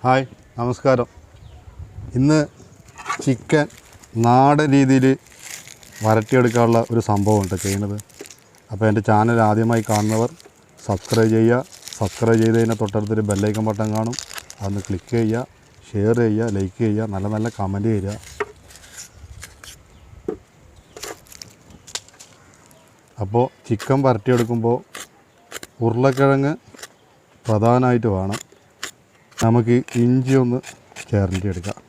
Hi, നമസ്കാരം. ഇന്ന് chicken നാടൻ രീതിയിൽ വരട്ടിയെടുക്കാനുള്ള ഒരു സംഭവമുണ്ട് ചെയ്യുന്നത്. അപ്പോൾ എൻ്റെ ചാനൽ ആദ്യമായി കാണുന്നവർ സബ്സ്ക്രൈബ് ചെയ്യുക. സബ്സ്ക്രൈബ് ചെയ്തതിന് തൊട്ടടുത്തൊരു ബെല്ലൈക്കൺ ബട്ടൺ കാണും, അതൊന്ന് ക്ലിക്ക് ചെയ്യുക, ഷെയർ ചെയ്യുക, ലൈക്ക് ചെയ്യുക, നല്ല നല്ല കമൻറ്റ് ചെയ്യുക. അപ്പോൾ ചിക്കൻ വരട്ടിയെടുക്കുമ്പോൾ ഉരുളക്കിഴങ്ങ് പ്രധാനമായിട്ട് വേണം. നമുക്ക് ഇഞ്ചി ഒന്ന് ചേർത്തിയെടുക്കാം.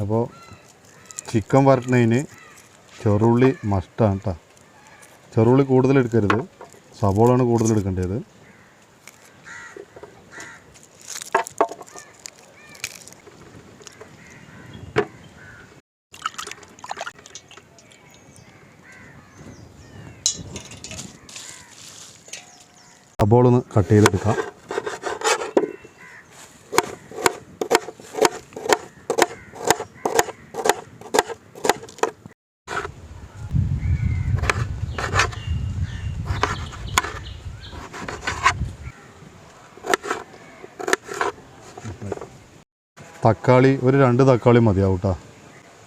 അപ്പോൾ ചിക്കൻ വരട്ടുന്നതിന് ചെറുള്ളി മസ്റ്റാണ് കേട്ടോ. ചെറുള്ളി കൂടുതൽ എടുക്കരുത്, സവോളാണ് കൂടുതൽ എടുക്കേണ്ടത്. സവോള ഒന്ന് കട്ട് ചെയ്തെടുക്കാം. തക്കാളി ഒരു 2 തക്കാളി മതിയാവും കേട്ടോ.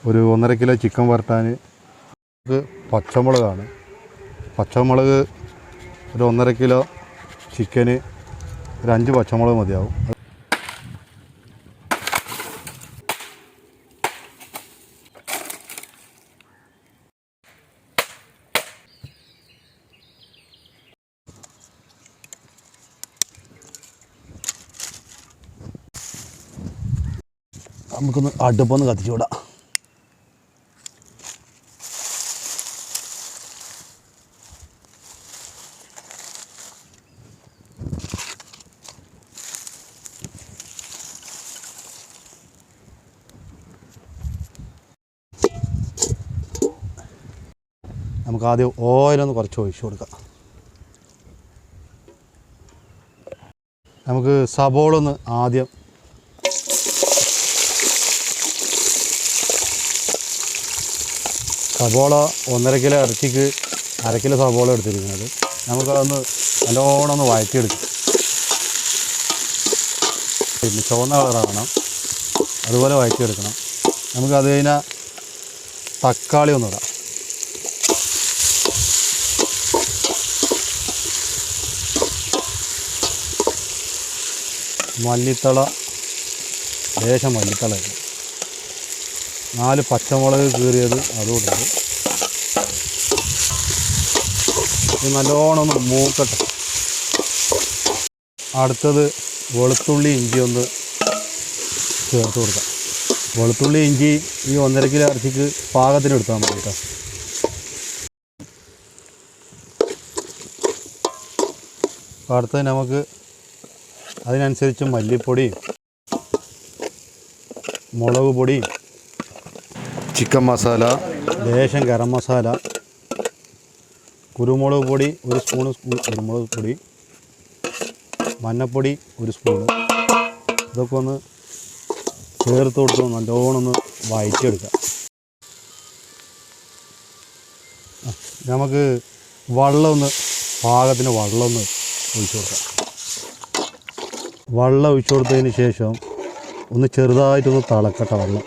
ഒരു 1.5 കിലോ ചിക്കൻ വരട്ടാൻ. ഇത് പച്ചമുളകാണ്. പച്ചമുളക് ഒരു 1.5 കിലോ ചിക്കന് ഒരു 5 പച്ചമുളക് മതിയാവും. നമുക്കൊന്ന് അടുപ്പൊന്ന് കത്തിച്ചു വിടാം. നമുക്ക് ആദ്യം ഓയിലൊന്ന് കുറച്ച് ഒഴിച്ചു കൊടുക്കാം. നമുക്ക് സവോളൊന്ന് ആദ്യം സവോള 1.5 കിലോ ഇറച്ചിക്ക് 1/2 കിലോ സവോള എടുത്തിരിക്കുന്നത്. നമുക്കതൊന്ന് നല്ലോണം ഒന്ന് വഴറ്റിയെടുക്കാം. പിന്നെ ചുവന്ന കളറാകണം, അതുപോലെ വഴറ്റിയെടുക്കണം. നമുക്കത് കഴിഞ്ഞാൽ തക്കാളി ഒന്ന് ഇടാം. മല്ലിത്തള, ലേശം മല്ലിത്തള ഇടും. 4 പച്ചമുളക് കീറിയത് അതും ഇടുന്നത്. ഇത് നല്ലോണം ഒന്ന് മൂക്കട്ടെ. അടുത്തത് വെളുത്തുള്ളി ഇഞ്ചി ഒന്ന് ചേർത്ത് കൊടുക്കാം. വെളുത്തുള്ളി ഇഞ്ചി ഈ 1.5 കിലോ ഇറച്ചിക്ക് പാകത്തിന് എടുത്താൽ മതി കേട്ടോ. അടുത്തത് നമുക്ക് അതിനനുസരിച്ച് മല്ലിപ്പൊടിയും മുളക് പൊടിയും ചിക്കൻ മസാല, ലേശം ഗരം മസാല, കുരുമുളക് പൊടി 1 സ്പൂണ് കുരുമുളക് പൊടി, മഞ്ഞൾപ്പൊടി 1 സ്പൂണ്, ഇതൊക്കെ ഒന്ന് ചേർത്ത് കൊടുത്ത് നല്ലോണം ഒന്ന് വഴറ്റിയെടുക്കാം. നമുക്ക് പാകത്തിന് വെള്ളം ഒന്ന് ഒഴിച്ചു കൊടുക്കാം. വെള്ളം ഒഴിച്ചു കൊടുത്തതിന് ശേഷം ഒന്ന് ചെറുതായിട്ടൊന്ന് തിളക്കട്ടെ വെള്ളം.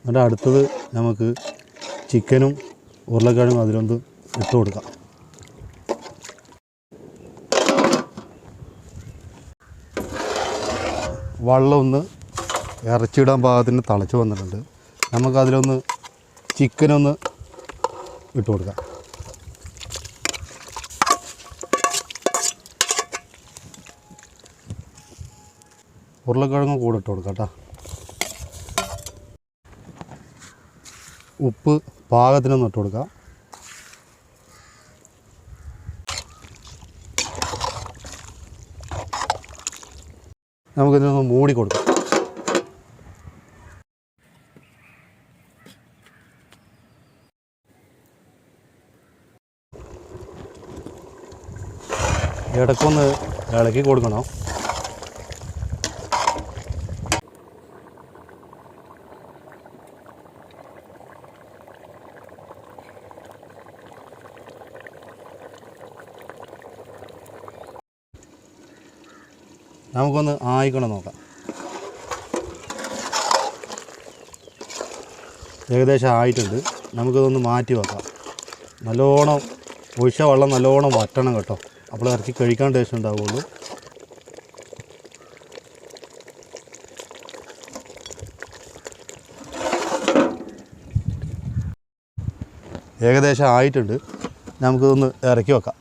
എന്നിട്ട് അടുത്തത് നമുക്ക് ചിക്കനും ഉരുളക്കിഴങ്ങും അതിലൊന്ന് ഇട്ട് കൊടുക്കാം. വെള്ളം ഒന്ന് ഇറച്ചിടാൻ പാകത്തിന് തിളച്ച് വന്നിട്ടുണ്ട്. നമുക്കതിലൊന്ന് ചിക്കനൊന്ന് ഇട്ട് കൊടുക്കാം. ഉരുളക്കിഴങ്ങ് കൂടെ ഇട്ട് കൊടുക്കാം കേട്ടോ. ഉപ്പ് പാകത്തിനൊന്ന് ഇട്ട് കൊടുക്കാം. നമുക്കിതൊന്ന് മൂടി കൊടുക്കാം. ഇടയ്ക്കൊന്ന് ഇളക്കി കൊടുക്കണം. നമുക്കൊന്ന് ആയിക്കണം നോക്കാം. ഏകദേശം ആയിട്ടുണ്ട്. നമുക്കിതൊന്ന് മാറ്റി വെക്കാം. നല്ലോണം ഒഴിച്ച വെള്ളം നല്ലോണം വറ്റണം കേട്ടോ, അപ്പോൾ ഇറച്ചി കഴിക്കാൻ ടേസ്റ്റ് ഉണ്ടാവുള്ളൂ. ഏകദേശം ആയിട്ടുണ്ട്. നമുക്കിതൊന്ന് ഇറക്കി വെക്കാം.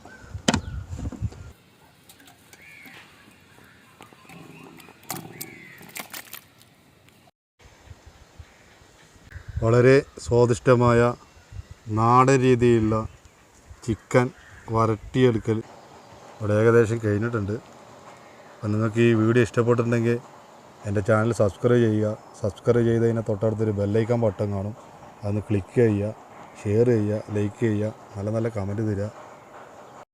വളരെ സ്വാദിഷ്ടമായ നാടൻ രീതിയിലുള്ള ചിക്കൻ വരട്ടിയെടുക്കൽ ഇവിടെ ഏകദേശം കഴിഞ്ഞിട്ടുണ്ട്. അപ്പോൾ നിങ്ങൾക്ക് ഈ വീഡിയോ ഇഷ്ടപ്പെട്ടിട്ടുണ്ടെങ്കിൽ എൻ്റെ ചാനൽ സബ്സ്ക്രൈബ് ചെയ്യുക. സബ്സ്ക്രൈബ് ചെയ്തതിന് തൊട്ടടുത്തൊരു ബെല്ലൈക്കൺ ബട്ടൺ കാണും, അതൊന്ന് ക്ലിക്ക് ചെയ്യുക, ഷെയർ ചെയ്യുക, ലൈക്ക് ചെയ്യുക, നല്ല നല്ല കമൻറ്റ് തരിക.